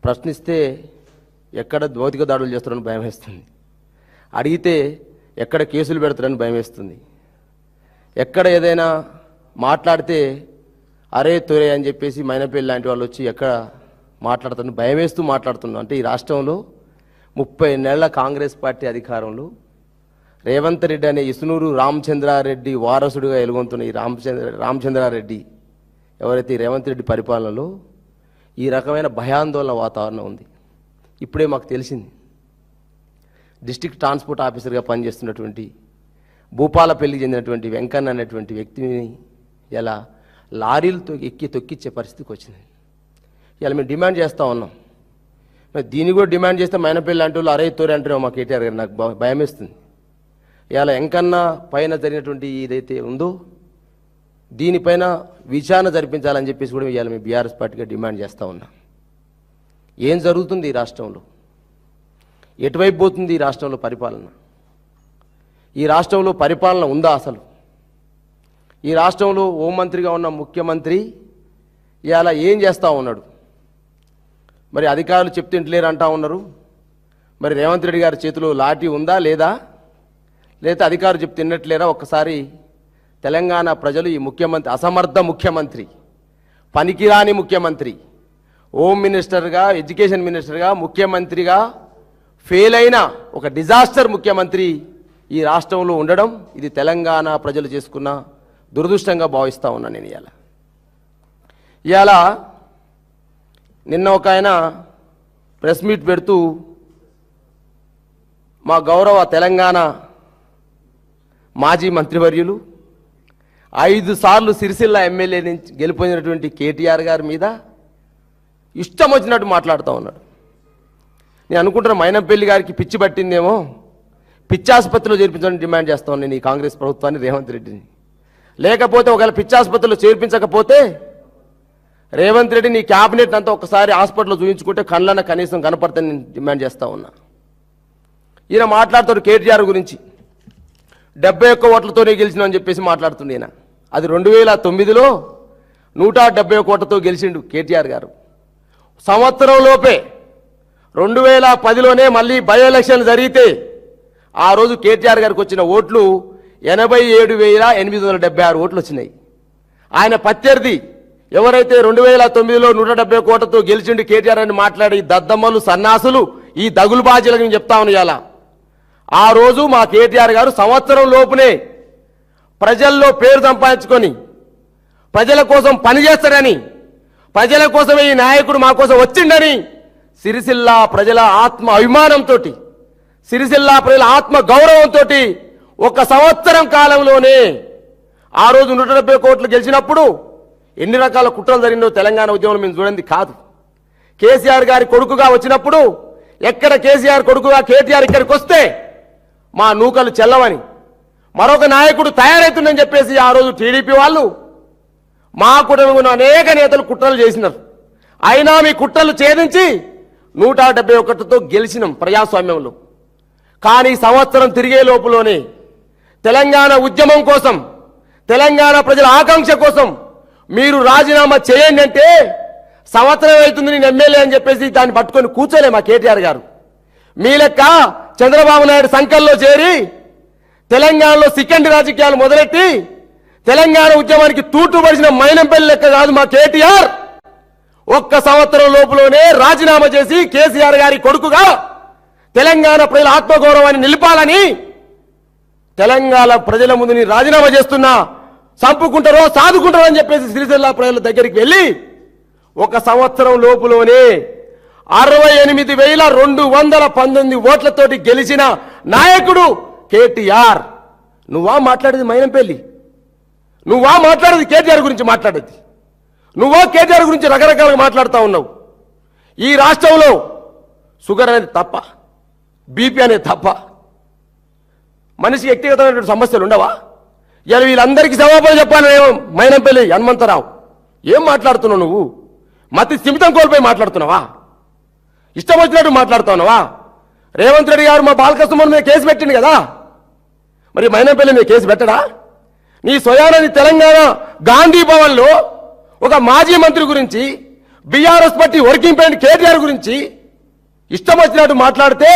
ప్రశ్నిస్తే ఎక్కడ భౌతిక దాడులు చేస్తారని భయం వేస్తుంది, అడిగితే ఎక్కడ కేసులు పెడతారని భయం వేస్తుంది, ఎక్కడ ఏదైనా మాట్లాడితే అరే తొరే అని చెప్పేసి మైనపల్లి లాంటి వాళ్ళు వచ్చి ఎక్కడ మాట్లాడుతారని భయం వేస్తూ మాట్లాడుతున్నాం. అంటే ఈ రాష్ట్రంలో 30 నెలల కాంగ్రెస్ పార్టీ అధికారంలో రేవంత్ రెడ్డి అనే ఇసునూరు రామచంద్రారెడ్డి వారసుడిగా ఎలుగొంతున్న ఈ రామచంద్రారెడ్డి ఎవరైతే ఈ రేవంత్ రెడ్డి పరిపాలనలో ఈ రకమైన భయాందోళన వాతావరణం ఉంది. ఇప్పుడే మాకు తెలిసింది, డిస్ట్రిక్ట్ ట్రాన్స్పోర్ట్ ఆఫీసర్గా పనిచేస్తున్నటువంటి భూపాలపల్లికి చెందినటువంటి వెంకన్న అనేటువంటి వ్యక్తిని ఇలా లారీలతో ఎక్కి తొక్కిచ్చే పరిస్థితికి వచ్చింది. ఇలా మేము డిమాండ్ చేస్తూ ఉన్నాం. మరి దీన్ని కూడా డిమాండ్ చేస్తే మైనపల్లి లాంటి వాళ్ళు అరే తోరే అంటారేమో మా కేటీఆర్ గారు, నాకు భయం వేస్తుంది. ఇలా వెంకన్న పైన జరిగినటువంటి ఏదైతే ఉందో దీనిపైన విచారణ జరిపించాలని చెప్పేసి కూడా ఇవాళ మేము బీఆర్ఎస్ పార్టీగా డిమాండ్ చేస్తూ ఉన్నాం. ఏం జరుగుతుంది ఈ రాష్ట్రంలో, ఎటువైపు పోతుంది ఈ రాష్ట్రంలో పరిపాలన, ఈ రాష్ట్రంలో పరిపాలన ఉందా అసలు? ఈ రాష్ట్రంలో హోంమంత్రిగా ఉన్న ముఖ్యమంత్రి ఇవాళ ఏం చేస్తూ ఉన్నాడు? మరి అధికారులు చెప్తుంటలేరు అంటూ ఉన్నారు. మరి రేవంత్ రెడ్డి గారి చేతిలో లాఠీ ఉందా లేదా, లేదా అధికారులు చెప్తే తిన్నట్లేరా? ఒక్కసారి తెలంగాణ ప్రజలు ఈ ముఖ్యమంత్రి, అసమర్థ ముఖ్యమంత్రి, పనికిరాని ముఖ్యమంత్రి, హోమ్ మినిస్టర్గా, ఎడ్యుకేషన్ మినిస్టర్గా, ముఖ్యమంత్రిగా ఫెయిల్ అయిన ఒక డిజాస్టర్ ముఖ్యమంత్రి ఈ రాష్ట్రంలో ఉండడం ఇది తెలంగాణ ప్రజలు చేసుకున్న దురదృష్టంగా భావిస్తూ ఉన్నాను నేను. ఇవాళ నిన్న ఒక ఆయన ప్రెస్ మీట్ పెడుతూ మా గౌరవ తెలంగాణ మాజీ మంత్రివర్యులు 5 సార్లు సిరిసిల్ల ఎమ్మెల్యే నుంచి గెలిపోయినటువంటి కేటీఆర్ గారి మీద ఇష్టం వచ్చినట్టు మాట్లాడుతూ ఉన్నాడు. నేను అనుకుంటున్నా మైనంపల్లి గారికి పిచ్చి పట్టిందేమో, పిచ్చి ఆసుపత్రిలో చేర్పించాలని డిమాండ్ చేస్తా ఉన్నాను ఈ కాంగ్రెస్ ప్రభుత్వాన్ని, రేవంత్ రెడ్డిని. లేకపోతే ఒకవేళ పిచ్చి ఆసుపత్రిలో చేర్పించకపోతే రేవంత్ రెడ్డి నీ క్యాబినెట్ అంతా ఒకసారి హాస్పిటల్లో చూపించుకుంటే కళ్ళన్న కనీసం కనపడతాను నేను డిమాండ్ చేస్తా ఉన్నా. ఈయన మాట్లాడుతాడు కేటీఆర్ గురించి, 71 ఓట్లతోనే గెలిచినా అని చెప్పేసి మాట్లాడుతుంది ఈయన. అది 2009లో 171 ఓట్లతో గెలిచిండు కేటీఆర్ గారు. సంవత్సరం లోపే 2010లోనే మళ్ళీ బై ఎలక్షన్ జరిగితే ఆ రోజు కేటీఆర్ గారికి వచ్చిన ఓట్లు 87,876 ఓట్లు వచ్చినాయి. ఆయన ప్రత్యర్థి ఎవరైతే 2009లో 171 ఓట్లతో గెలిచిండు కేటీఆర్ అని మాట్లాడి దద్దమ్మలు, సన్నాసులు, ఈ దగులు బాజీలకు నేను చెప్తా ఉన్నా. ఆ రోజు మా కేటీఆర్ గారు సంవత్సరం లోపునే ప్రజల్లో పేరు సంపాదించుకొని ప్రజల కోసం పనిచేస్తాడని, ప్రజల కోసమే ఈ నాయకుడు మా కోసం వచ్చిండని సిరిసిల్ల ప్రజల ఆత్మ అభిమానంతో, సిరిసిల్ల ప్రజల ఆత్మ గౌరవంతో ఒక సంవత్సరం కాలంలోనే ఆ రోజు 170 కోట్లు గెలిచినప్పుడు ఎన్ని రకాల కుట్రలు జరిగిందో తెలంగాణ ఉద్యమంలో మేము చూడండి కాదు. కేసీఆర్ గారి కొడుకుగా వచ్చినప్పుడు ఎక్కడ కేసీఆర్ కొడుకుగా కేటీఆర్ ఇక్కడికి వస్తే మా నూకలు చెల్లవని మరొక నాయకుడు తయారవుతుందని చెప్పేసి ఆ రోజు టీడీపీ వాళ్ళు మా కుటుంబంలో అనేక నేతలు కుట్రలు చేసినారు. అయినా మీ కుట్రలు ఛేదించి 171తో గెలిచినాం ప్రజాస్వామ్యంలో. కానీ సంవత్సరం తిరిగే లోపులోనే తెలంగాణ ఉద్యమం కోసం, తెలంగాణ ప్రజల ఆకాంక్ష కోసం మీరు రాజీనామా చేయండి అంటే సంవత్సరం అవుతుంది నేను ఎమ్మెల్యే అని చెప్పేసి దాన్ని పట్టుకొని కూర్చోలే మా కేటీఆర్ గారు. మీ లెక్క చంద్రబాబు నాయుడు సంకల్లో చేరి తెలంగాణలో సెకండ్ రాజకీయాలు మొదలెట్టి తెలంగాణ ఉద్యమానికి తూటుపడిచిన మైనంపల్లి లెక్క కాదు మా కేటీఆర్. ఒక్క సంవత్సరం లోపులోనే రాజీనామా చేసి కేసీఆర్ గారి కొడుకుగా తెలంగాణ ప్రజల ఆత్మగౌరవాన్ని నిలపాలని తెలంగాణ ప్రజల ముందు రాజీనామా చేస్తున్నా, చంపుకుంటారో సాదుకుంటారో అని చెప్పేసి సిరిసిల్ల ప్రజల దగ్గరికి వెళ్ళి ఒక సంవత్సరం లోపులోనే 68,219 ఓట్లతోటి గెలిచిన నాయకుడు కేటీఆర్. నువ్వా మాట్లాడేది మైనంపల్లి? నువ్వా మాట్లాడేది కేటీఆర్ గురించి మాట్లాడేది? నువ్వా కేటీఆర్ గురించి రకరకాలుగా మాట్లాడుతూ ఉన్నావు. ఈ రాష్ట్రంలో షుగర్ అనేది తప్ప, బీపీ అనేది తప్ప, మనిషికి వ్యక్తిగతమైనటువంటి సమస్యలు ఉండవా? ఇలా వీళ్ళందరికీ జవాబులు చెప్పాను మైనంపల్లి హనుమంతరావు. ఏం మాట్లాడుతున్నావు నువ్వు? మతి స్థిమితం కోల్పోయి మాట్లాడుతున్నావా? ఇష్టం వచ్చినట్టు మాట్లాడుతున్నావా? రేవంత్ రెడ్డి గారు మా బాలకృష్ణ మీద కేసు పెట్టింది కదా, మరి మైనంపల్లి మీద కేసు పెట్టడా? నీ స్వయానాన్ని తెలంగాణ గాంధీ భవన్లో ఒక మాజీ మంత్రి గురించి BRS party working president KTR గురించి ఇష్టం వచ్చినట్టు మాట్లాడితే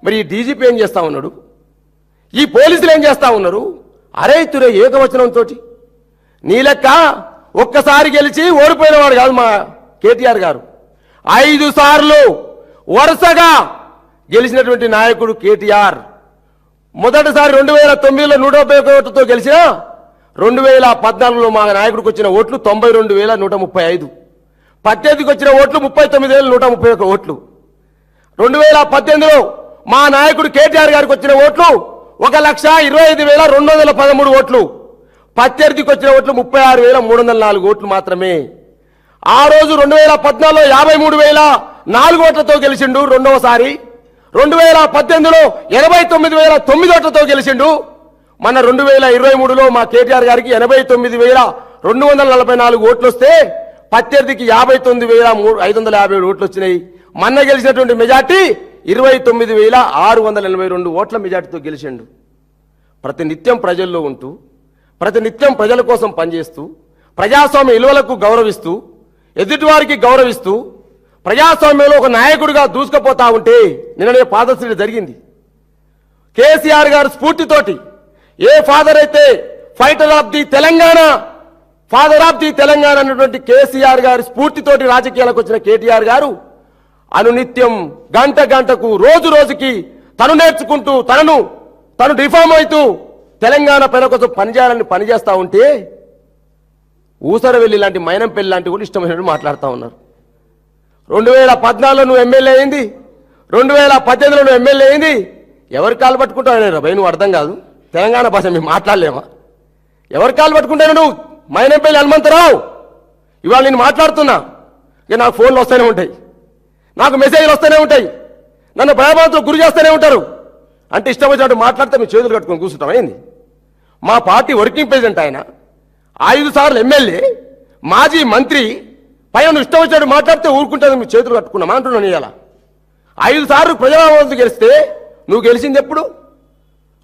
మరి ఈ డీజీపీ ఏం చేస్తా ఉన్నాడు, ఈ పోలీసులు ఏం చేస్తా ఉన్నారు? అరే తురే ఏకవచనంతో నీ లెక్క ఒక్కసారి గెలిచి ఓడిపోయినవాడు కాదు మా కేటీఆర్ గారు. 5 సార్లు వరుసగా గెలిచినటువంటి నాయకుడు కేటీఆర్. మొదటిసారి 2009లో 171 ఓట్లతో గెలిచిన 2014లో మా నాయకుడికి వచ్చిన ఓట్లు 92,135, 18కి వచ్చిన ఓట్లు 39,131 ఓట్లు. 2018లో మా నాయకుడు కేటీఆర్ గారికి వచ్చిన ఓట్లు 1,25,213 ఓట్లు, ప్రత్యర్థికి వచ్చిన ఓట్లు 36,304 ఓట్లు మాత్రమే. ఆ రోజు 2014లో 53,004 ఓట్లతో గెలిచిండు రెండవసారి. 2018లో 89,009 ఓట్లతో గెలిచిండు. మన 2023లో మా కేటీఆర్ గారికి 89,244 ఓట్లు వస్తే ప్రత్యర్థికి 59,557 ఓట్లు వచ్చినాయి. మొన్న గెలిచినటువంటి మెజార్టీ 29,682 ఓట్ల మెజార్టీతో గెలిచిండు. ప్రతినిత్యం ప్రజల్లో ఉంటూ, ప్రతినిత్యం ప్రజల కోసం పనిచేస్తూ, ప్రజాస్వామ్య విలువలకు గౌరవిస్తూ, ఎదుటివారికి గౌరవిస్తూ, ప్రజాస్వామ్యంలో ఒక నాయకుడిగా దూసుకుపోతా ఉంటే నిన్ననే పాదశ్రీ జరిగింది. కేసీఆర్ గారు స్ఫూర్తితోటి ఏ ఫాదర్ అయితే fighter of the Telangana, father of the Telangana అన్నటువంటి కేసీఆర్ గారి స్ఫూర్తితోటి రాజకీయాలకు వచ్చిన కేటీఆర్ గారు అనునిత్యం గంట గంటకు రోజు రోజుకి తను నేర్చుకుంటూ తను రిఫార్మ్ అవుతూ తెలంగాణ పైన కోసం పనిచేయాలని పనిచేస్తా ఉంటే ఊసరవెల్లి లాంటి మైనంపల్లి లాంటి కూడా ఇష్టమైనట్టు మాట్లాడుతూ ఉన్నారు. 2014లో నువ్వు ఎమ్మెల్యే అయింది, 2018లో నువ్వు ఎమ్మెల్యే అయింది. ఎవరి కాలు పట్టుకుంటావు భయ? నువ్వు అర్థం కాదు, తెలంగాణ భాష మేము మాట్లాడలేమా? ఎవరి కాలు పట్టుకుంటాను నువ్వు? మైనంపల్లి హనుమంతరావు. ఇవాళ నేను మాట్లాడుతున్నా, ఇక నాకు ఫోన్లు వస్తూనే ఉంటాయి, నాకు మెసేజ్లు వస్తూనే ఉంటాయి, నన్ను భయభావంతో గురి చేస్తూనే ఉంటారు. అంటే ఇష్టం వచ్చినట్టు మాట్లాడితే మీ చేతులు కట్టుకొని కూర్చుంటాం ఏంది? మా పార్టీ వర్కింగ్ ప్రెసిడెంట్ ఆయన, 5 సార్లు ఎమ్మెల్యే, మాజీ మంత్రి పైన నువ్వు ఇష్టం వచ్చినట్టు మాట్లాడితే ఊరుకుంటుంది మీ చేతులు కట్టుకున్నామా అంటున్నాను. ఇవాళ 5 సార్లు ప్రజావంతు గెలిస్తే నువ్వు గెలిచింది ఎప్పుడు?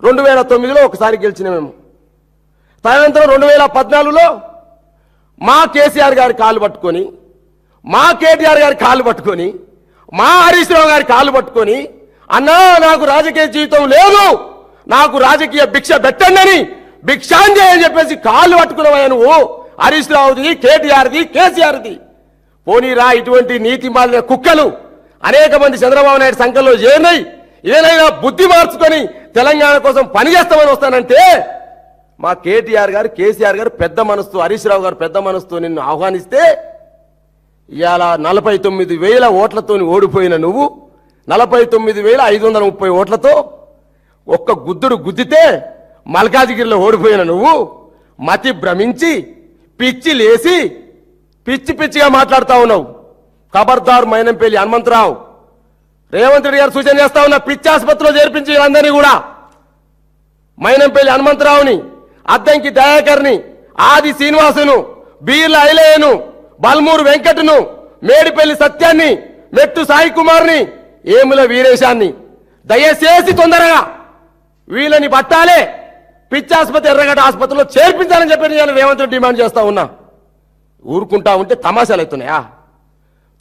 2009లో ఒకసారి గెలిచిన మేము. తదనంతరం 2014లో మా కేసీఆర్ గారి కాళ్ళు పట్టుకొని, మా కేటీఆర్ గారి కాళ్ళు పట్టుకొని, మా హరీష్ రావు గారి కాళ్ళు పట్టుకొని, అన్నా నాకు రాజకీయ జీవితం లేదు, నాకు రాజకీయ భిక్ష పెట్టండి అని భిక్షాంజయ్ అని చెప్పేసి కాళ్ళు పట్టుకున్నావయ్యా నువ్వు. హరీష్ రావుది, కేటీఆర్ది, కేసీఆర్ది. పోనీరా, ఇటువంటి నీతి మాలిన కుక్కలు అనేక మంది చంద్రబాబు నాయుడు సంఘంలో చేరినాయి. ఏదైనా బుద్ధి మార్చుకొని తెలంగాణ కోసం పనిచేస్తామని వస్తానంటే మా కేటీఆర్ గారు, కేసీఆర్ గారు పెద్ద మనసుతో, హరీష్ రావు గారు పెద్ద మనసుతో నిన్ను ఆహ్వానిస్తే ఇవాళ 49,000 ఓట్లతో ఓడిపోయిన నువ్వు 49,530 ఓట్లతో ఒక్క గుద్దుడు గుద్దితే మల్కాజిగిరిలో ఓడిపోయిన నువ్వు మతి భ్రమించి పిచ్చి లేసి పిచ్చిగా మాట్లాడుతా ఉన్నావు. ఖబర్దార్ మైనంపల్లి హనుమంతరావు. రేవంత్ రెడ్డి గారు సూచన చేస్తా ఉన్నా, పిచ్చి ఆసుపత్రిలో చేర్పించి వీళ్ళందరినీ కూడా, మైనంపల్లి హనుమంతరావుని, అద్దంకి దయాకర్ని, ఆది శ్రీనివాసును, బీర్ల ఐలయ్యను, బల్మూరు వెంకటను, మేడిపల్లి సత్యాన్ని, మెట్టు సాయి కుమార్ని, ఏముల వీరేశాన్ని దయచేసి తొందరగా వీళ్ళని పట్టాలే, పిచ్చి ఆసుపత్రి ఎర్రగడ్డ ఆసుపత్రిలో చేర్పించాలని చెప్పి నేను రేవంత్ రెడ్డి డిమాండ్ చేస్తా ఉన్నా. ఊరుకుంటా ఉంటే తమాషాలు అవుతున్నాయా?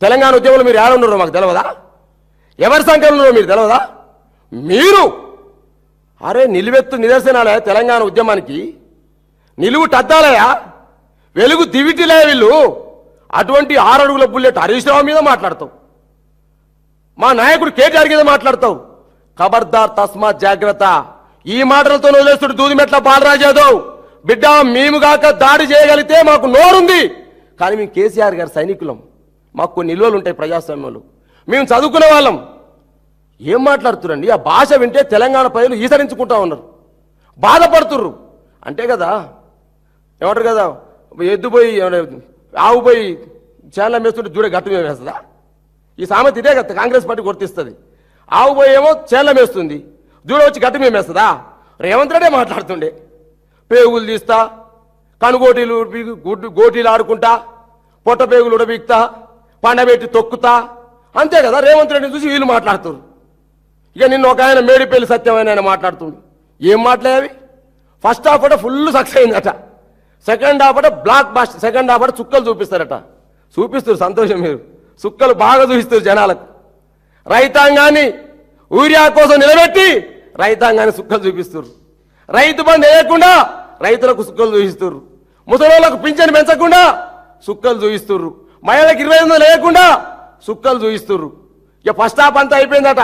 తెలంగాణ ఉద్యమంలో మీరు ఏడున్నారో మాకు తెలియదా? ఎవరి సంఖ్యలో ఉన్నారో మీరు తెలియదా? మీరు అరే నిలువెత్తు నిదర్శనాలే తెలంగాణ ఉద్యమానికి, నిలువు టద్దాలయా, వెలుగు దివిటిలే వీళ్ళు. అటువంటి 6 అడుగుల బుల్లెట్ హరీష్ రావు మీద మాట్లాడతావు, మా నాయకుడు కేటీఆర్ మీద మాట్లాడతావు. ఖబర్దార్, తస్మాత్ జాగ్రత్త. ఈ మాటలతో వదిలేస్తుడు దూదిమెట్ల బాలరాజ్ యాదవ్. బిడ్డ, మేముగాక దాడి చేయగలిగితే మాకు నోరుంది, కానీ మేము కేసీఆర్ గారి సైనికులం, మాకు కొన్ని నిల్వలు ఉంటాయి ప్రజాస్వామ్యంలో, మేము చదువుకునే వాళ్ళం. ఏం మాట్లాడుతురండి? ఆ భాష వింటే తెలంగాణ ప్రజలు ఈసరించుకుంటా ఉన్నారు, బాధపడుతుర్రు. అంటే కదా ఏమంటారు కదా, ఎద్దు పోయి ఆవు పోయి చేనుల మేస్తుంటే దూడే గట్టు మీద వేస్తుందా? ఈ సామెత ఇదే కదా కాంగ్రెస్ పార్టీ గుర్తిస్తుంది. ఆవు పోయి ఏమో చేనుల మేస్తుంది, దూడ వచ్చి గట్టు మీద వేస్తుందా? రేవంత్ రెడ్డి మాట్లాడుతుండే, పేగులు తీస్తా, కనుగోటీలు గోటీలు ఆడుకుంటా, పొట్ట పేగులు ఉడబీక్తా, పండబెట్టి తొక్కుతా, అంతే కదా రేవంత్ రెడ్డిని చూసి వీళ్ళు మాట్లాడుతున్నారు. ఇక నిన్న ఒక ఆయన మేడిపల్లి సత్యమైన ఆయన మాట్లాడుతుండు. ఏం మాట్లాడేవి? ఫస్ట్ హాఫ్ అట ఫుల్ సక్సెస్ అయిందట, సెకండ్ హాఫ్ అట బ్లాక్ బాస్టర్, సెకండ్ హాఫ్ అట చుక్కలు చూపిస్తారట. చూపిస్తారు సంతోషం. మీరు సుక్కలు బాగా చూపిస్తారు జనాలకు. రైతాంగాన్ని ఊరియా కోసం నిలబెట్టి రైతాంగాన్ని సుక్కలు చూపిస్తారు. రైతు బంధు వేయకుండా రైతులకు సుక్కలు చూపిస్తారు. ముసలోళ్లకు పింఛను పెంచకుండా సుక్కలు చూపిస్తారు. మహిళలకు 2500 లేకుండా సుక్కలు చూపిస్తారు. ఇక ఫస్ట్ హాఫ్ అంతా అయిపోయిందట,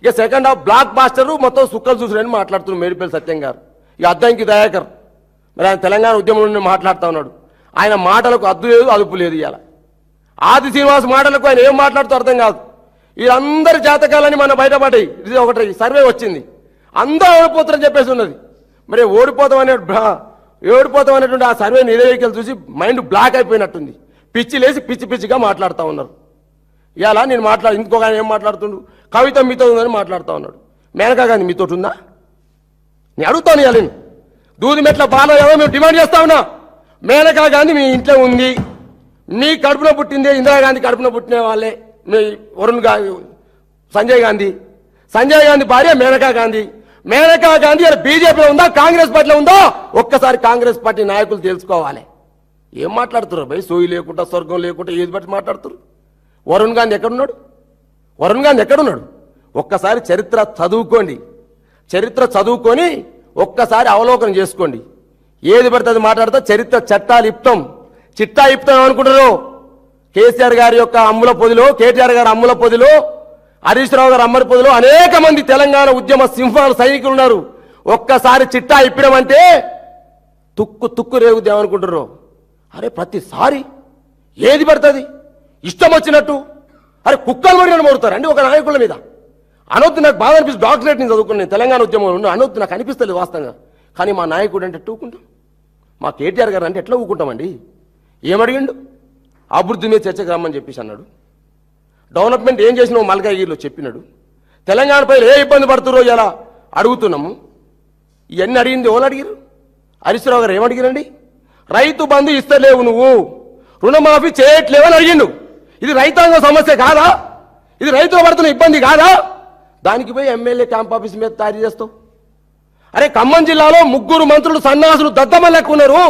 ఇక సెకండ్ హాఫ్ బ్లాక్ బాస్టర్ మొత్తం సుక్కలు చూసారని మాట్లాడుతున్నారు మేడిపల్లి సత్యం గారు. ఇక అద్దంకి దయాకర్ మరి ఆయన తెలంగాణ ఉద్యమం నుండి మాట్లాడుతూ ఉన్నాడు. ఆయన మాటలకు అద్దు లేదు అదుపు లేదు. ఇవాళ ఆది శ్రీనివాస్ మాటలకు ఆయన ఏం మాట్లాడుతూ అర్థం కాదు. వీళ్ళందరి జాతకాలని మన బయటపడి ఇది ఒకటి సర్వే వచ్చింది, అందరూ ఓడిపోతారని చెప్పేసి ఉన్నది. మరి ఓడిపోతాం అనేటువంటి ఆ సర్వే నివేదికలు చూసి మైండ్ బ్లాక్ అయిపోయినట్టుంది. పిచ్చి లేసి పిచ్చి పిచ్చిగా మాట్లాడుతూ ఉన్నారు. ఇలా నేను ఇంకొక ఆయన ఏం మాట్లాడుతుండు, కవిత మీతో ఉందని మాట్లాడుతూ ఉన్నాడు. మేనకా గాంధీ మీతో ఉందా? నేను అడుగుతాను. ఇవాళ నేను దూది మెట్ల బాలయ్య మేము డిమాండ్ చేస్తా ఉన్నా. మేనకా గాంధీ మీ ఇంట్లో ఉంది, మీ కడుపున పుట్టిందే ఇందిరాగాంధీ కడుపున పుట్టిన వాళ్ళే మీ వరుణ్ గాంధీ, సంజయ్ గాంధీ భార్య మేనకా గాంధీ. మేనకా గాంధీ ఇలా బీజేపీలో ఉందా కాంగ్రెస్ పార్టీలో ఉందా ఒక్కసారి కాంగ్రెస్ పార్టీ నాయకులు తెలుసుకోవాలి. ఏం మాట్లాడుతున్నారు భయ్? సోయి లేకుండా స్వర్గం లేకుండా ఏది బట్టి మాట్లాడుతున్నారు. వరుణ్ గాంధీ ఎక్కడున్నాడు? ఒక్కసారి చరిత్ర చదువుకొని ఒక్కసారి అవలోకనం చేసుకోండి. ఏది పడితే అది మాట్లాడితే చరిత్ర చిట్టా ఇప్తాం అనుకుంటారు. కేసీఆర్ గారి యొక్క అమ్ముల పొదిలో, కేటీఆర్ గారి అమ్ముల పొదిలో, హరీష్ రావు గారు అమ్మడి పొదిలో అనేక మంది తెలంగాణ ఉద్యమ సింహాల సైనికులు ఉన్నారు. ఒక్కసారి చిట్టా ఇప్పడం అంటే తుక్కు రేగుద్దామనుకుంటారు. అరే ప్రతిసారి ఏది పడుతుంది ఇష్టం వచ్చినట్టు అరే కుక్కలు మరిని మోరుతారండి ఒక నాయకుల మీద. అనొద్దు, నాకు బాగా అనిపిస్తుంది. డాక్టరేట్ నేను చదువుకున్నాను, తెలంగాణ ఉద్యమంలో అనొద్దు, నాకు అనిపిస్తుంది వాస్తవంగా. కానీ మా నాయకుడు అంటే ఎట్లా ఊకుంటాం? మా కేటీఆర్ గారు అంటే ఎట్లా ఊకుంటామండి? ఏమడిగిండు? అభివృద్ధి మీద చర్చకు రమ్మని చెప్పేసి అన్నాడు. డెవలప్మెంట్ ఏం చేసినావు మల్కాగిరిలో చెప్పినాడు. తెలంగాణ ప్రజలు ఏ ఇబ్బంది పడుతురో ఇలా అడుగుతున్నాము. ఇవన్నీ అడిగింది ఎవరు అడిగారు? హరీష్ రావు గారు ఏమడిగారండి? రైతు బంధు ఇస్తలేవు, నువ్వు రుణమాఫీ చేయట్లేవని అడిగిండు. ఇది రైతాంగ సమస్య కాదా? ఇది రైతులు పడుతున్న ఇబ్బంది కాదా? దానికి పోయి ఎమ్మెల్యే క్యాంప్ ఆఫీస్ మీద తయారు చేస్తావు. అరే ఖమ్మం జిల్లాలో 3 మంత్రులు సన్నాసులు దద్దమ్మ లెక్క ఉన్నారు.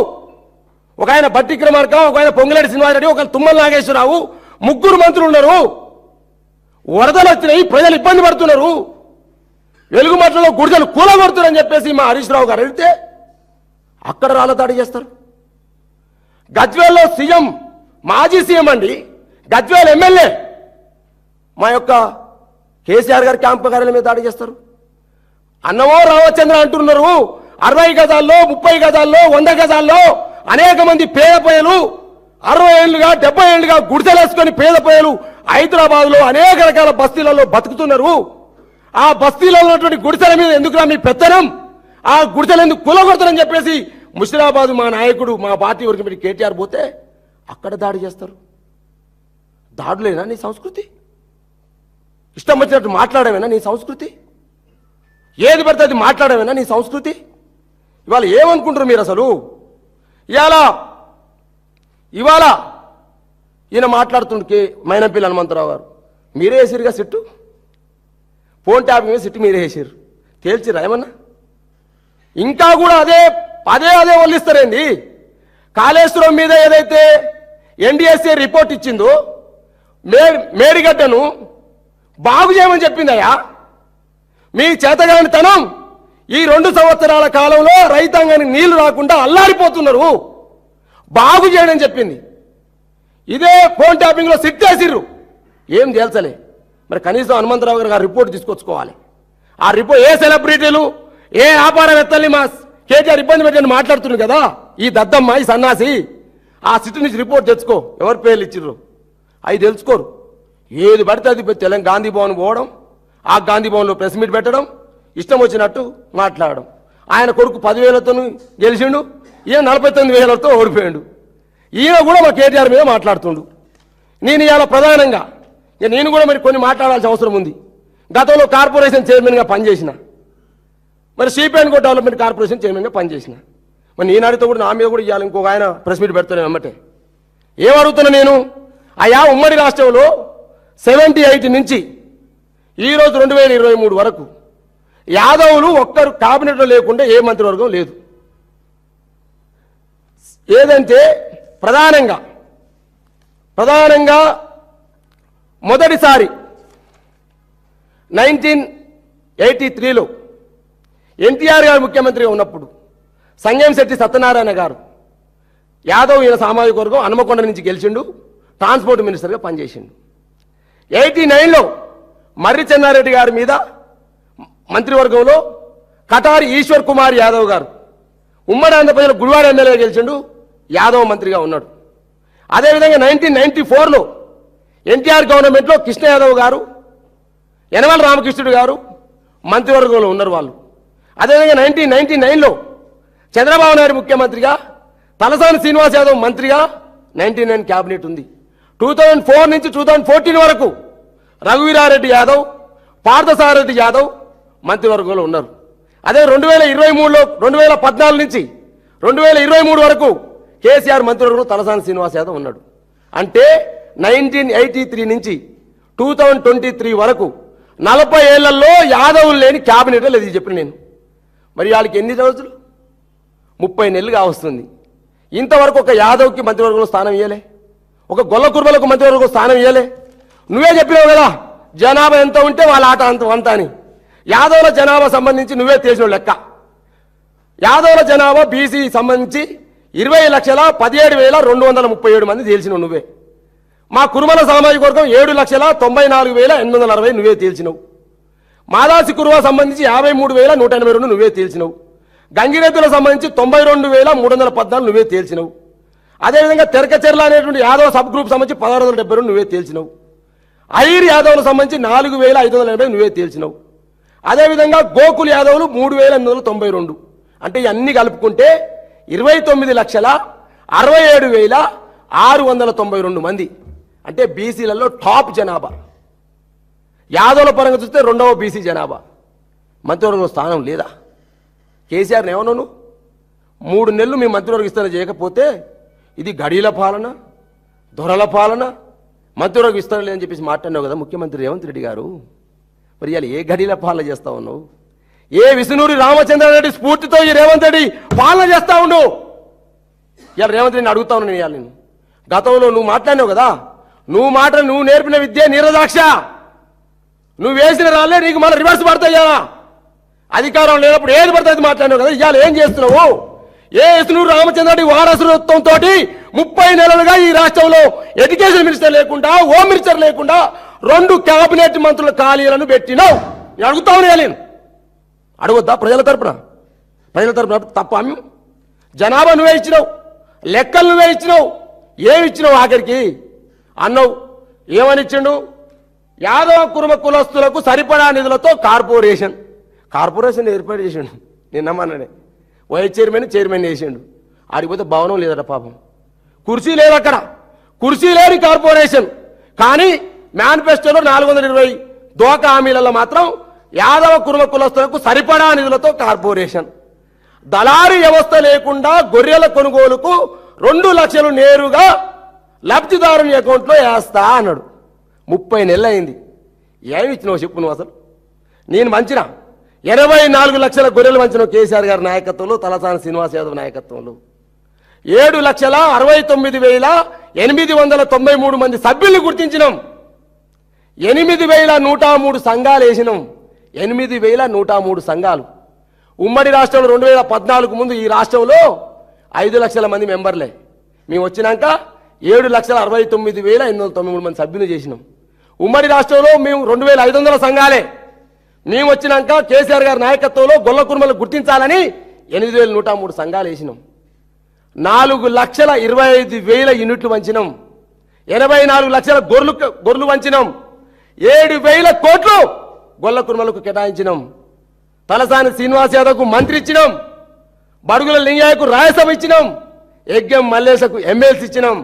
ఒక ఆయన బట్టి విక్రమార్క, ఒక ఆయన పొంగులేటి శ్రీనివాసరెడ్డి, ఒక తుమ్మల నాగేశ్వరరావు, 3 మంత్రులు ఉన్నారు. వరదలు వచ్చినాయి, ప్రజలు ఇబ్బంది పడుతున్నారు, వెలుగుమట్లలో గుడిసెలు కూలగొడుతున్నారని చెప్పేసి మా హరీష్ రావు గారు అడిగితే అక్కడ రాళ్ళ దాడి చేస్తారు. గజ్వేల్లో సీఎం, మాజీ సీఎం అండి, గజ్వేల్ ఎమ్మెల్యే మా యొక్క కేసీఆర్ గారి క్యాంపు కార్యాలయం మీద దాడి చేస్తారు. అన్నమో రామచంద్ర అంటున్నారు. 60 గజాల్లో, 30 గజాల్లో, 100 గజాల్లో అనేక మంది పేద ప్రజలు 60 ఏళ్లుగా 70 ఏళ్లుగా గుడిసెలేసుకొని పేద ప్రజలు హైదరాబాద్ లో అనేక రకాల బస్తీలలో బతుకుతున్నారు. ఆ బస్తీలలో ఉన్నటువంటి గుడిసెల మీద ఎందుకురా మీ పెత్తనం? ఆ గుడిసెలు ఎందుకు కూలగొడతారని చెప్పేసి ముషిరాబాద్ మా నాయకుడు, మా పార్టీ వరకు మీరు కేటీఆర్ పోతే అక్కడ దాడి చేస్తారు. దాడులేనా నీ సంస్కృతి? ఇష్టం వచ్చినట్టు మాట్లాడమేనా నీ సంస్కృతి? ఏది పడితే అది మాట్లాడమేనా నీ సంస్కృతి? ఇవాళ ఏమనుకుంటారు మీరు అసలు? ఇవాళ ఈయన మాట్లాడుతుండే మైనంపల్లి హనుమంతరావు గారు, మీరే వేసిరుగా సిట్టు, ఫోన్ ట్యాపింగ్ మీద సిట్టు మీరే వేసారు, తేల్చిరా ఏమన్నా? ఇంకా కూడా అదే వల్లిస్తారేంది? కాళేశ్వరం మీద ఏదైతే ఎన్డీఎస్ఏ రిపోర్ట్ ఇచ్చిందో మేడిగడ్డను బాగు చేయమని చెప్పిందయ్యా. మీ చేతగానితనం ఈ 2 సంవత్సరాల కాలంలో రైతాంగానికి నీళ్లు రాకుండా అల్లాడిపోతున్నారు, బాగు చేయడం చెప్పింది. ఇదే ఫోన్ ట్యాపింగ్ లో సిట్టేసిర్రు, ఏం తేల్చలే. మరి కనీసం హనుమంతరావు గారు రిపోర్ట్ తీసుకొచ్చుకోవాలి. ఆ రిపోర్ట్ ఏ సెలబ్రిటీలు, ఏ వ్యాపారవేత్తల్ని మా కేటీఆర్ ఇబ్బంది పెట్టని మాట్లాడుతున్నారు కదా, ఈ దద్దమ్మ, ఈ సన్నాసి, ఆ సిట్టు నుంచి రిపోర్ట్ తెచ్చుకో, ఎవరి పేర్లు ఇచ్చిర్రు అవి తెలుసుకోరు. ఏది పడితే అది తెలంగాణ గాంధీ భవన్ పోవడం, ఆ గాంధీ భవన్లో ప్రెస్ మీట్ పెట్టడం, ఇష్టం వచ్చినట్టు మాట్లాడడం. ఆయన కొడుకు 10,000తో గెలిచిండు, ఈయన 49,000తో ఓడిపోయాడు. ఈయన కూడా మా కేటీఆర్ మీద మాట్లాడుతుండు. నేను ఇవాళ ప్రధానంగా నేను కూడా మరి కొన్ని మాట్లాడాల్సిన అవసరం ఉంది. గతంలో కార్పొరేషన్ చైర్మన్గా పనిచేసిన, మరి sheep and go development corporation చైర్మన్గా పనిచేసిన. మరి నేను అడిగితే కూడా నా మీద కూడా ఇవ్వాలి, ఇంకొక ఆయన ప్రెస్ మీట్ పెడతాను అమ్మటే. ఏమడుగుతున్నా నేను, అయా ఉమ్మడి రాష్ట్రంలో 78 నుంచి ఈరోజు 2023 వరకు యాదవులు ఒక్కరు కేబినెట్లో లేకుండా ఏ మంత్రివర్గం లేదు. ఏదంటే ప్రధానంగా ప్రధానంగా మొదటిసారి 1983లో ఎన్టీఆర్ గారు ముఖ్యమంత్రిగా ఉన్నప్పుడు సంగంశెట్టి సత్యనారాయణ గారు యాదవ్ ఈయన సామాజిక వర్గం హనుమకొండ నుంచి గెలిచిండు, ట్రాన్స్పోర్ట్ మినిస్టర్గా పనిచేసిండు. 89లో మర్రి చెన్నారెడ్డి గారి మీద మంత్రివర్గంలో కటారి ఈశ్వర్ కుమార్ యాదవ్ గారు ఉమ్మడి ఆంధ్రప్రదేశ్లో గుడివాడ ఎమ్మెల్యే గెలిచిండు, యాదవ్ మంత్రిగా ఉన్నాడు. అదేవిధంగా 1994లో ఎన్టీఆర్ గవర్నమెంట్లో కృష్ణ యాదవ్ గారు, యనమల రామకృష్ణుడు గారు మంత్రివర్గంలో ఉన్నారు వాళ్ళు. అదేవిధంగా 1999లో చంద్రబాబు నాయుడు ముఖ్యమంత్రిగా, తలసాని శ్రీనివాస్ యాదవ్ మంత్రిగా 99 క్యాబినెట్ ఉంది. 2004 నుంచి 2014 వరకు రఘువీరారెడ్డి యాదవ్, పార్థసారథి యాదవ్ మంత్రివర్గంలో ఉన్నారు. అదే 2014 నుంచి 2023 వరకు కేసీఆర్ మంత్రివర్గంలో తలసాని శ్రీనివాస్ యాదవ్ ఉన్నాడు. అంటే 1983 నుంచి 2023 వరకు 40 ఏళ్లలో యాదవులు లేని క్యాబినెట్ లేదు. ఇది చెప్పిన నేను. మరి వాళ్ళకి ఎన్ని రోజులు? 30 నెలలుగా వస్తుంది. ఇంతవరకు ఒక యాదవ్కి మంత్రివర్గంలో స్థానం ఇవ్వలే, ఒక గొల్ల కుర్మలకు మంత్రివర్గంలో స్థానం ఇవ్వలే. నువ్వే చెప్పినావు కదా జనాభా ఎంత ఉంటే వాళ్ళ ఆట అంత అని. యాదవుల జనాభా సంబంధించి నువ్వే చేసిన లెక్క. యాదవుల జనాభా బీసీ సంబంధించి 20,17,237 మంది తేల్చినావు నువ్వే. మా కురుమల సామాజిక వర్గం 7,94,860 నువ్వే తేల్చినావు. మాదాసి కురువ సంబంధించి 53,182 నువ్వే తేల్చినావు. గంగిరెద్దులకు సంబంధించి 92,314 నువ్వే తేల్చినావు. అదేవిధంగా తెరకచెర్ల అనేటువంటి యాదవ్ సబ్ గ్రూప్ సంబంధించి 1672 నువ్వే తేల్చినావు. ఐర్ యాదవ్లకు సంబంధించి 4,580 నువ్వే తేల్చినావు. అదేవిధంగా గోకుల్ యాదవులు 3,892. అంటే ఇవన్నీ కలుపుకుంటే 29,67,692 మంది. అంటే బీసీలలో టాప్ జనాభా. యాదవుల పరంగా చూస్తే రెండవ బీసీ జనాభా. మంత్రివర్గంలో స్థానం లేదా? కేసీఆర్ని ఏమన్నాను? 3 నెలలు మీ మంత్రివర్గ విస్తరణ చేయకపోతే ఇది గడీల పాలన, దొరల పాలన, మంత్రివర్గ విస్తరణ లేదని చెప్పేసి మాట్లాడినావు కదా ముఖ్యమంత్రి రేవంత్ రెడ్డి గారు. మరి ఇవాళ ఏ గడీల పాలన చేస్తా ఉన్నావు? ఏ విష్ణునూరి రామచంద్రారెడ్డి స్ఫూర్తితో ఈ రేవంత్ రెడ్డి పాలన చేస్తా ఉండు? ఇవాళ రేవంత్ రెడ్డిని అడుగుతా ఉన్నాను ఇవాళ నేను. గతంలో నువ్వు మాట్లాడినావు కదా, నువ్వు నేర్పిన విద్య నీరదాక్ష. నువ్వు వేసిన రాళ్ళే నీకు మళ్ళీ రివర్స్ పడతాయి కదా. అధికారం లేనప్పుడు ఏది పడుతుంది మాట్లాడినావు కదా. ఇవాళ ఏం చేస్తున్నావు? ఏ విష్ణునూరి రామచంద్రరెడ్డి వారసత్వంతో 30 నెలలుగా ఈ రాష్ట్రంలో ఎడ్యుకేషన్ మినిస్టర్ లేకుండా, హోమ్ మినిస్టర్ లేకుండా 2 క్యాబినెట్ మంత్రుల ఖాళీలను పెట్టినావు. నేను అడుగుతా ఉన్నా నేను. అడగొద్దా? ప్రజల తరపున తప్ప జనాభా నువ్వే ఇచ్చినావు, లెక్కలు నువ్వే ఇచ్చినావు. ఏమి ఇచ్చినావు? ఆఖరికి అన్నావు. ఏమని ఇచ్చిండు? యాదవ కుర్మ కులస్తులకు సరిపడా నిధులతో కార్పొరేషన్ ఏర్పాటు చేసిండు. నిన్నమన్నానే వైస్ చైర్మన్ చేసిండు. ఆడిపోతే భవనం లేదట పాపం, కుర్చీ లేదు అక్కడ. కుర్చీ లేని కార్పొరేషన్. కానీ మేనిఫెస్టోలో 420 దోక హామీలలో మాత్రం యాదవ కుర్మ కులస్తులకు సరిపడా నిధులతో కార్పొరేషన్. దళారీ వ్యవస్థ లేకుండా గొర్రెల కొనుగోలుకు 2 లక్షలు నేరుగా లబ్ధిదారుని అకౌంట్లో వేస్తా అన్నాడు. 30 నెలలు అయింది. ఏమి ఇచ్చినావు చెప్పు నువ్వు? అసలు నేను మంచిన 84 లక్షల గొర్రెలు మంచినావు కేసీఆర్ గారి నాయకత్వంలో, తలసాని శ్రీనివాస్ యాదవ్ నాయకత్వంలో. 7,69,893 మంది సభ్యుల్ని గుర్తించినాం. 8,103 సంఘాలు వేసినాం. 8,103 సంఘాలు. ఉమ్మడి రాష్ట్రంలో 2014 ముందు ఈ రాష్ట్రంలో 5 లక్షల మంది మెంబర్లే. మేము వచ్చినాక 7,69,893 మంది సభ్యులు చేసినాం. ఉమ్మడి రాష్ట్రంలో మేము 2,500 సంఘాలే. మేము వచ్చినాక కేసీఆర్ గారి నాయకత్వంలో గొల్ల కుర్మలు గుర్తించాలని 8,103 సంఘాలు వేసినాం. 4,25,000 యూనిట్లు వంచినాం. 84 లక్షల గొర్రెలు వంచినాం. 7,000 కోట్లు గొల్ల కుర్మలకు కేటాయించినాం. తలసాని శ్రీనివాస్ యాదవ్కు మంత్రి ఇచ్చినాం. బడుగుల లింగయ్యకు రాజ్యసభ ఇచ్చినాం. యజ్ఞం మల్లేశకు ఎమ్మెల్సీ ఇచ్చినాం.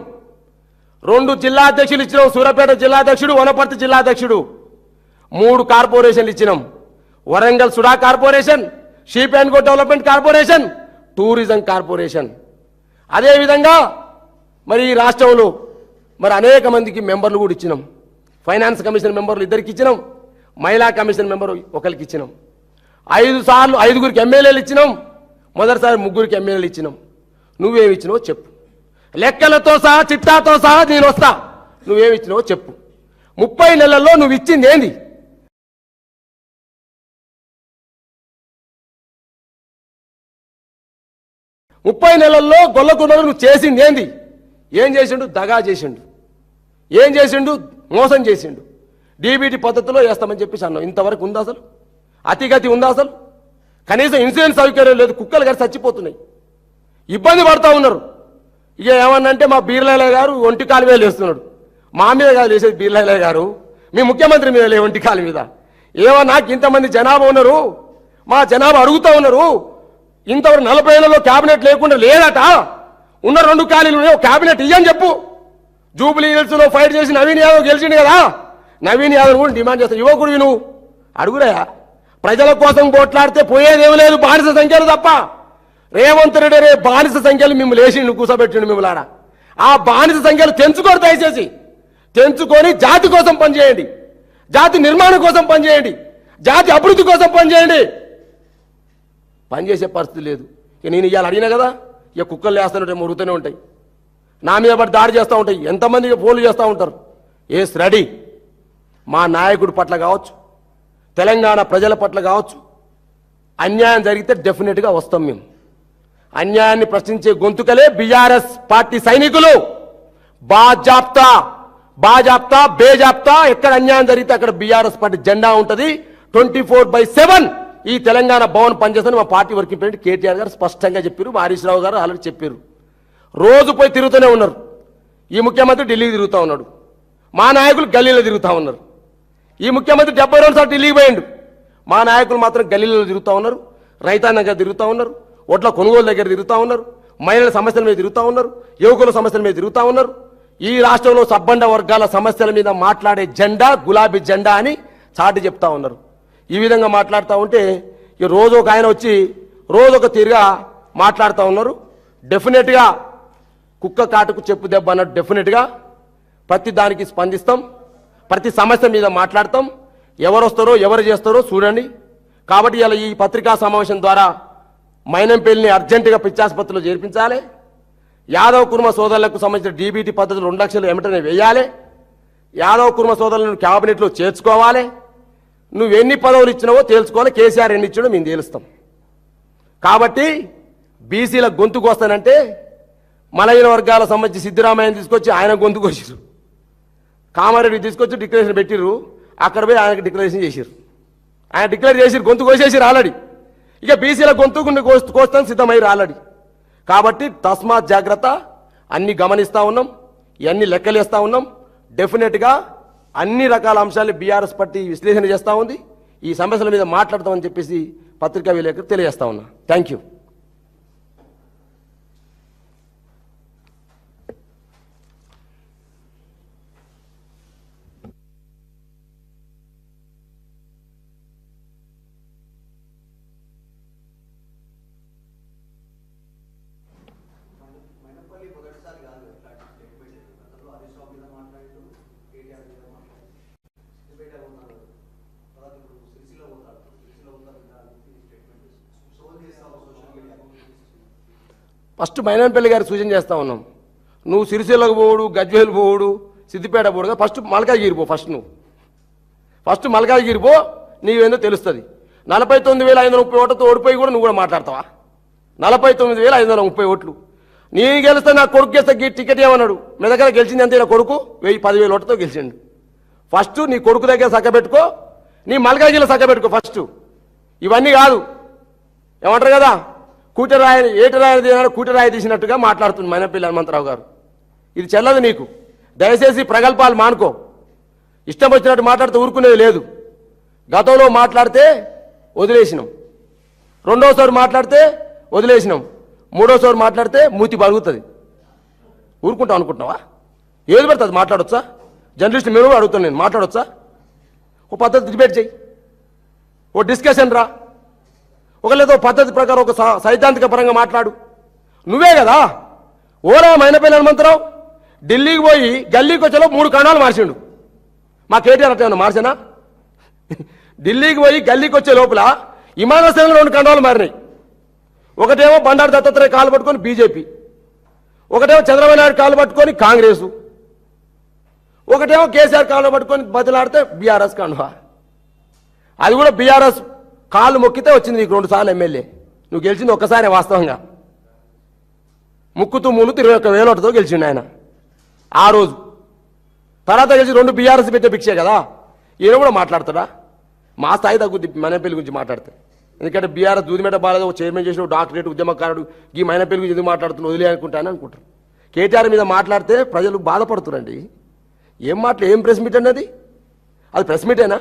2 జిల్లా అధ్యక్షులు ఇచ్చినాం. సూర్యాపేట జిల్లా అధ్యక్షుడు, వనపర్తి జిల్లా అధ్యక్షుడు. 3 కార్పొరేషన్లు ఇచ్చినాం. Warangal SUDA corporation, sheep and goat development corporation, tourism corporation. అదేవిధంగా మరి ఈ రాష్ట్రంలో మరి అనేక మందికి మెంబర్లు కూడా ఇచ్చినాం. ఫైనాన్స్ కమిషన్ మెంబర్లు 2కి ఇచ్చినాం. మహిళా కమిషన్ మెంబర్ 1కి ఇచ్చినాం. 5 సార్లు 5గురికి ఎమ్మెల్యేలు ఇచ్చినాం. మొదటిసారి 3గురికి ఎమ్మెల్యేలు ఇచ్చినాం. నువ్వేమి ఇచ్చినావో చెప్పు. లెక్కలతో సహా, చిట్టాతో సహా నేను వస్తా. నువ్వేమి ఇచ్చినావో చెప్పు. 30 నెలల్లో నువ్వు ఇచ్చింది ఏంది? ముప్పై నెలల్లో గొల్లకుండలో నువ్వు చేసింది ఏంది? ఏం చేసిండు? దగా చేసిండు. ఏం చేసిండు? మోసం చేసిండు. డీబీటీ పద్ధతిలో వేస్తామని చెప్పేసి అన్నాం. ఇంతవరకు ఉందా అసలు? అతిగతి ఉందా అసలు? కనీసం ఇన్సూరెన్స్ సౌకర్యం లేదు. కుక్కలు గారు చచ్చిపోతున్నాయి, ఇబ్బంది పడతా ఉన్నారు. ఇక ఏమన్నంటే మా బీర్లాలయ్య గారు ఒంటి కాలు మీద లేస్తున్నాడు. మా మీద కాదు లేసేది బీర్లాలయ్య గారు, మీ ముఖ్యమంత్రి మీద లే ఒంటి కాలు మీద. నాకు ఇంతమంది జనాభా ఉన్నారు, మా జనాభా అడుగుతా ఉన్నారు. ఇంతవరకు 40 ఏళ్లలో క్యాబినెట్ లేకుండా లేదట. ఉన్న 2 ఖాళీలు క్యాబినెట్ ఇయ్యని చెప్పు. జూబ్లీ హిల్స్ లో ఫైట్ చేసి నవీన్ యాదవ్ గెలిచిండు కదా, నవీన్ యాదవ్ కూడా డిమాండ్ చేస్తా. యువకుడు నువ్వు అడుగురా. ప్రజల కోసం పోట్లాడితే పోయేదేమి లేదు, బానిస సంఖ్యలు తప్ప. రేవంత్ రెడ్డి రే బానిస సంఖ్యలు మిమ్మల్ని వేసిండు, కూసబెట్టిండు మిమ్మల్ని. ఆ బానిస సంఖ్యలు తెంచుకోరు, దయచేసి తెంచుకొని జాతి కోసం పనిచేయండి, జాతి నిర్మాణం కోసం పనిచేయండి, జాతి అభివృద్ధి కోసం పనిచేయండి. పనిచేసే పరిస్థితి లేదు. ఇక నేను ఇవాళ అడిగినా కదా, ఇక కుక్కలు వేస్తానంటే మురుగుతూనే ఉంటాయి, నా మీద పడి దాడి చేస్తూ ఉంటాయి, ఎంతమంది ఫోన్లు చేస్తూ ఉంటారు. ఏస్ రెడీ. మా నాయకుడి పట్ల కావచ్చు, తెలంగాణ ప్రజల పట్ల కావచ్చు, అన్యాయం జరిగితే డెఫినెట్గా వస్తాం మేము. అన్యాయాన్ని ప్రశ్నించే గొంతుకలే బీఆర్ఎస్ పార్టీ సైనికులు. బాజాప్తా బాజాప్తా బేజాప్తా ఎక్కడ అన్యాయం జరిగితే అక్కడ బీఆర్ఎస్ పార్టీ జెండా ఉంటుంది. 24/7 ఈ తెలంగాణ భవన్ పనిచేస్తాను మా పార్టీ వర్కింగ్ ప్రెసిడెంట్ కేటీఆర్ గారు స్పష్టంగా చెప్పారు. హరీష్ రావు గారు ఆల్రెడీ చెప్పారు. రోజు పోయి తిరుగుతూనే ఉన్నారు. ఈ ముఖ్యమంత్రి ఢిల్లీకి తిరుగుతూ ఉన్నాడు, మా నాయకులు గల్లీలో తిరుగుతూ ఉన్నారు. ఈ ముఖ్యమంత్రి 72 సార్లు ఢిల్లీకి పోయిండు, మా నాయకులు మాత్రం గల్లీలో తిరుగుతూ ఉన్నారు, రైతాంగం దగ్గర తిరుగుతూ ఉన్నారు, ఓట్ల కొనుగోలు దగ్గర తిరుగుతూ ఉన్నారు, మహిళల సమస్యల మీద తిరుగుతూ ఉన్నారు, యువకుల సమస్యల మీద తిరుగుతూ ఉన్నారు. ఈ రాష్ట్రంలో సబ్బండ వర్గాల సమస్యల మీద మాట్లాడే జెండా గులాబీ జెండా అని చాటి చెప్తా ఉన్నారు. ఈ విధంగా మాట్లాడుతూ ఉంటే ఇక రోజు ఒక ఆయన వచ్చి రోజు ఒక తీరుగా మాట్లాడుతూ ఉన్నారు. డెఫినెట్గా కుక్క కాటుకు చెప్పు దెబ్బ అన్నట్టు డెఫినెట్గా ప్రతి దానికి స్పందిస్తాం, ప్రతి సమస్య మీద మాట్లాడతాం. ఎవరు వస్తారో ఎవరు చేస్తారో చూడండి. కాబట్టి ఇలా ఈ పత్రికా సమావేశం ద్వారా మైనంపల్లిని అర్జెంటుగా పిచ్చాసుపత్రిలో చేర్పించాలి. యాదవ్ కుర్మ సోదరులకు సంబంధించిన డీబీటీ పద్ధతులు 2 లక్షలు వెంటనే వేయాలి. యాదవ్ కుర్మ సోదరులను క్యాబినెట్లో చేర్చుకోవాలి. నువ్వు ఎన్ని పదవులు ఇచ్చినావో తేల్చుకోవాలి, కేసీఆర్ ఎన్ని ఇచ్చినాడో మేము తేలుస్తాం. కాబట్టి బీసీల గొంతుకు వస్తానంటే మలైన వర్గాల సంబంధించి సిద్ధరామయ్యని తీసుకొచ్చి ఆయన గొంతుకు వచ్చారు, కామారెడ్డి తీసుకొచ్చి డిక్లరేషన్ పెట్టిర్రు, అక్కడ పోయి ఆయనకు డిక్లరేషన్ చేసిర్రు, ఆయన డిక్లేర్ చేసిరు, గొంతు కోసేసిరు ఆల్రెడీ. ఇక బీసీల గొంతుకు కోస్తాను సిద్ధమయ్యారు ఆల్రెడీ. కాబట్టి తస్మాత్ జాగ్రత్త. అన్ని గమనిస్తూ ఉన్నాం, ఇవన్నీ లెక్కలేస్తూ ఉన్నాం. డెఫినెట్గా అన్ని రకాల అంశాలు బీఆర్ఎస్ పార్టీ విశ్లేషణ చేస్తూ ఉంది. ఈ సమస్యల మీద మాట్లాడతామని చెప్పేసి పత్రికా విలేకరు తెలియజేస్తా ఉన్నా. Thank you. ఫస్ట్ మైనంపల్లి గారికి సూచన చేస్తా ఉన్నాం. నువ్వు సిరిసిల్లకు పోవుడు, గజ్వేలు పోవుడు, సిద్దిపేట పోవుడు, ఫస్ట్ మల్కాజ్గిరి పో. ఫస్ట్ మల్కాజ్గిరి పో, నీవేందో తెలుస్తుంది. 49,530 ఓట్లతో ఓడిపోయి కూడా నువ్వు కూడా మాట్లాడతావా? 49,530 ఓట్లు. నీ గెలిస్తే నా కొడుకు గెలిస్తే టికెట్ ఏమన్నాడు? మీ దగ్గర గెలిచింది అంతే, నా కొడుకు 10,000 ఓట్లతో గెలిచిండు. ఫస్ట్ నీ కొడుకు దగ్గర సక్కబెట్టుకో, నీ మల్కాజ్గిరిలో సక్కబెట్టుకో ఫస్ట్. ఇవన్నీ కాదు, ఏమంటారు కదా, కూటరాయి తీసినట్టుగా మాట్లాడుతుంది మైనంపల్లి హనుమంతరావు గారు. ఇది చెల్లదు నీకు. దయచేసి ప్రగల్భాలు మానుకో. ఇష్టం వచ్చినట్టు మాట్లాడితే ఊరుకునేది లేదు. గతంలో మాట్లాడితే వదిలేసినాం, రెండోసారి మాట్లాడితే వదిలేసినాం, మూడోసారి మాట్లాడితే మూతి పలుగుతుంది. ఊరుకుంటాం అనుకుంటున్నావా? ఏది పడుతుంది మాట్లాడొచ్చా? జర్నలిస్ట్ మీరు అడుగుతాను నేను, మాట్లాడొచ్చా? ఓ పద్ధతి డిబేట్ చేయి, ఓ డిస్కషన్ రా, ఒకలేదో పద్ధతి ప్రకారం ఒక సైద్ధాంతిక పరంగా మాట్లాడు. నువ్వే కదా ఓరా మైనంపల్లి హనుమంతరావు ఢిల్లీకి పోయి గల్లీకి వచ్చేలో 3 కణాలు మార్చిండు. మా కేటీఆర్ అట్లా మార్చనా? ఢిల్లీకి పోయి గల్లీకి వచ్చే లోపల విమానాశ్రయంలో 2 కణాలు మారినాయి. ఒకటేమో బండారు దత్తాత్రేయ కాలు పట్టుకొని బీజేపీ, ఒకటేమో చంద్రబాబు నాయుడు కాలు పట్టుకొని కాంగ్రెసు. ఒకటేమో కేసీఆర్ కాళ్ళు పట్టుకొని బదిలాడితే బీఆర్ఎస్ కండువా. అది కూడా బీఆర్ఎస్ కాళ్ళు మొక్కితే వచ్చింది నీకు 2 సార్లు ఎమ్మెల్యే. నువ్వు గెలిచింది ఒక్కసారి వాస్తవంగా. ముక్కుతూ మూలుతూ 21,000 ఓటుతో గెలిచిండు ఆయన ఆ రోజు. తర్వాత గెలిచి 2 బీఆర్ఎస్ పెట్టే భిక్షే కదా. ఈయన కూడా మాట్లాడతాడా? మా స్థాయి తగ్గుద్ది మైనపల్లి గురించి మాట్లాడితే. ఎందుకంటే బీఆర్ఎస్ దూదిమెట బాలేదు చైర్మన్ చేసిన డాక్టరేట్ ఉద్యమకారుడు ఈ మైనపల్లి గురించి ఎందుకు మాట్లాడుతున్నా వదిలే అనుకుంటాను అనుకుంటారు. కేటీఆర్ మీద మాట్లాడితే ప్రజలు బాధపడుతురండి. ఏం ప్రెస్ మీట్ అన్నది? అది ప్రెస్ మీటేనా?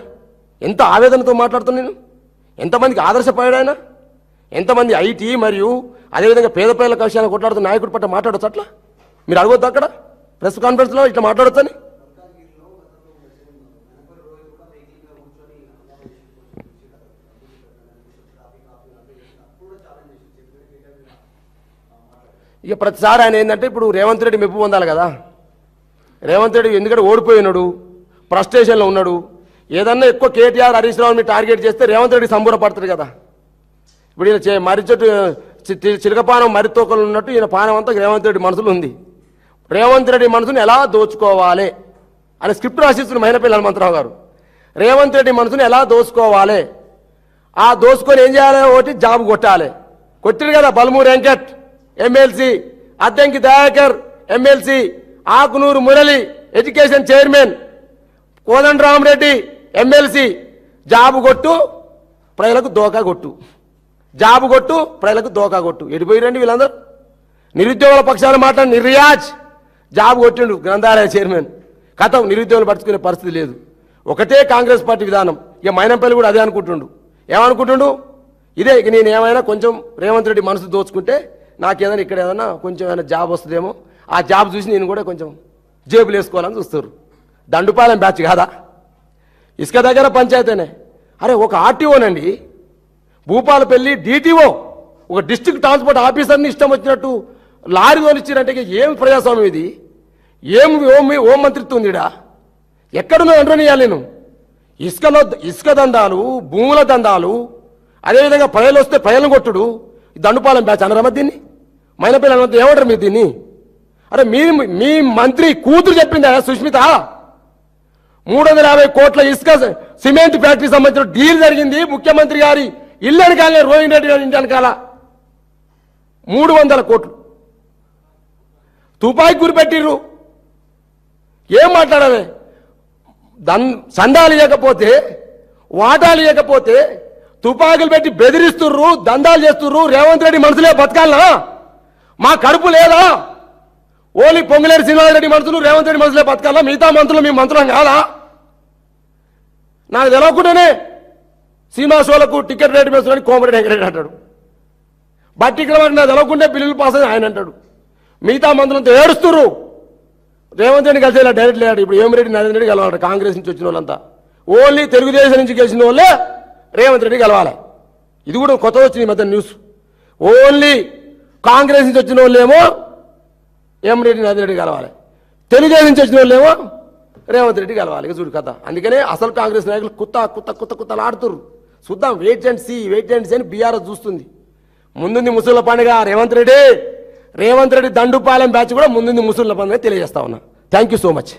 ఎంత ఆవేదనతో మాట్లాడుతున్నా నేను. ఎంతమందికి ఆదర్శపడాడు ఆయన. ఎంతమంది ఐటీ మరియు అదేవిధంగా పేద ప్రజల విషయాన్ని కొట్లాడుతున్న నాయకుడి పట్ల మాట్లాడచ్చు. అట్లా మీరు అడగొద్దు అక్కడ ప్రెస్ కాన్ఫరెన్స్లో ఇట్లా మాట్లాడొచ్చు అని. ఇక ప్రతిసారి ఆయన ఏంటంటే ఇప్పుడు రేవంత్ రెడ్డి మెప్పు పొందాలి కదా. రేవంత్ రెడ్డి ఎందుకంటే ఓడిపోయినాడు, ఫ్రస్ట్రేషన్లో ఉన్నాడు. ఏదన్నా ఎక్కువ కేటీఆర్ హరీష్ రావుని టార్గెట్ చేస్తే రేవంత్ రెడ్డి సంబూరపడతాడు కదా. ఇప్పుడు ఈయన మర్రి చెట్టు చిలకపానం మర్రి తోకలు ఉన్నట్టు ఈయన పానం అంతా రేవంత్ రెడ్డి మనసులో ఉంది. రేవంత్ రెడ్డి మనసుని ఎలా దోచుకోవాలి అని స్క్రిప్ట్ రాసిస్తున్న మైనపల్లి హనుమంతరావు గారు. రేవంత్ రెడ్డి మనసుని ఎలా దోచుకోవాలి, ఆ దోచుకొని ఏం చేయాలి? ఒకటి జాబ్ కొట్టాలి. కొట్టిరు కదా Balmoor Venkat MLC, Addanki Dayakar MLC, Akunuru Murali education chairman, Kodandarama Reddy MLC. Job కొట్టు ప్రజలకు దోకా కొట్టు, జాబు కొట్టు ప్రజలకు దోకా కొట్టు. ఎడిపోయిరండి వీళ్ళందరూ. నిరుద్యోగుల పక్షాలు మాట్లాడి నిర్యాజ్ జాబు కొట్టిండు గ్రంథాలయ చైర్మన్. కథం నిరుద్యోగులు పట్టుకునే పరిస్థితి లేదు. ఒకటే కాంగ్రెస్ పార్టీ విధానం. ఇక మైనంపల్లి కూడా అదే అనుకుంటుండు. ఏమనుకుంటుండు? ఇదే ఇక నేను ఏమైనా కొంచెం రేవంత్ రెడ్డి మనసు దోచుకుంటే నాకేదైనా ఇక్కడ ఏదైనా కొంచెం ఏమైనా జాబ్ వస్తుందేమో, ఆ జాబ్ చూసి నేను కూడా కొంచెం జేబులు వేసుకోవాలని చూస్తారు. దండుపాలెం బ్యాచ్ కాదా? ఇసుక దగ్గర పంచాయతీనే. అరే ఒక ఆర్టీఓనండి, భూపాలపల్లి డిటిఓ, ఒక డిస్ట్రిక్ట్ ట్రాన్స్పోర్ట్ ఆఫీసర్ని ఇష్టం వచ్చినట్టు లారీ తోలిచ్చిరంటే ఏం ప్రజాస్వామ్యం ఇది? ఏం ఓం మంత్రిత్వం ఉందిడా? ఎక్కడున్నా అంటనియాలి నేను. ఇసుక దందాలు, భూముల దందాలు, అదేవిధంగా ప్రజలు వస్తే ప్రజలను కొట్టుడు. దండుపాలెం బ్యాచ్ అనరమ్మ దీన్ని? మైనపల్లి అనంత ఏమంటారు మీరు దీన్ని? అరే మీ మంత్రి కూతురు చెప్పిందా సుష్మిత? 350 కోట్ల ఇసుక సిమెంట్ ఫ్యాక్టరీ సంబంధించిన డీల్ జరిగింది. ముఖ్యమంత్రి గారి ఇల్లు వెనకాలే, రోహిణ్ రెడ్డి గారి ఇంటి వెనకాల 300 కోట్లు తుపాయి గురిపెట్టిర్రు. ఏం మాట్లాడాలి? సందాలు ఇవ్వకపోతే, వాటాలు ఇవ్వకపోతే తుపాకులు పెట్టి బెదిరిస్తుర్రు, దందాలు చేస్తుర్రు. రేవంత్ రెడ్డి మనసులే బతకాలనా? మా కడుపు లేదా? ఓన్లీ పొంగులేరు శ్రీనివాసరెడ్డి మనుషులు రేవంత్ రెడ్డి మనసులే బతకాలా? మిగతా మంత్రులు మీ మంత్రులం కాదా? నాకు తెలవకుండానే శ్రీనివాసోళ్లకు టికెట్ రేటు వేసుకొని కోమరెడ్డి వెంకరెడ్డి అంటాడు. బట్టి ఇక్కడ నాకు తెలవకుండే బిల్లులు పాస్ అని ఆయన అంటాడు. మిగతా మంత్రులంతా ఏడుస్తుర్రు. రేవంత్ రెడ్డి కలిసి డైరెక్ట్ లేడు. ఇప్పుడు ఏమిరెడ్డి నరేంద్ర రెడ్డి కలవాడు. కాంగ్రెస్ నుంచి వచ్చిన వాళ్ళంతా ఓన్లీ తెలుగుదేశం నుంచి గెలిచిన వాళ్ళే రేవంత్ రెడ్డి కలవాలి. ఇది కూడా కొత్తగా వచ్చింది మధ్య న్యూస్. ఓన్లీ కాంగ్రెస్ నుంచి వచ్చిన వాళ్ళేమో ఏమిరెడ్డి నరేంద్ర రెడ్డి కలవాలి, తెలుగుదేశం నుంచి వచ్చిన వాళ్ళేమో రేవంత్ రెడ్డి కలవాలి. ఇక చూడు కథ. అందుకనే అసలు కాంగ్రెస్ నాయకులు కుత్తలు ఆడుతుర్రు. చూద్దాం, వెయిట్ అండ్ సీ అని బీఆర్ఎస్ చూస్తుంది. ముందుంది ముసళ్ళ పండుగ. రేవంత్ రెడ్డి దండుపాలెం బ్యాచ్ కూడా ముందుంది ముసళ్ళ పండుగ తెలియజేస్తా ఉన్నా. Thank you so much.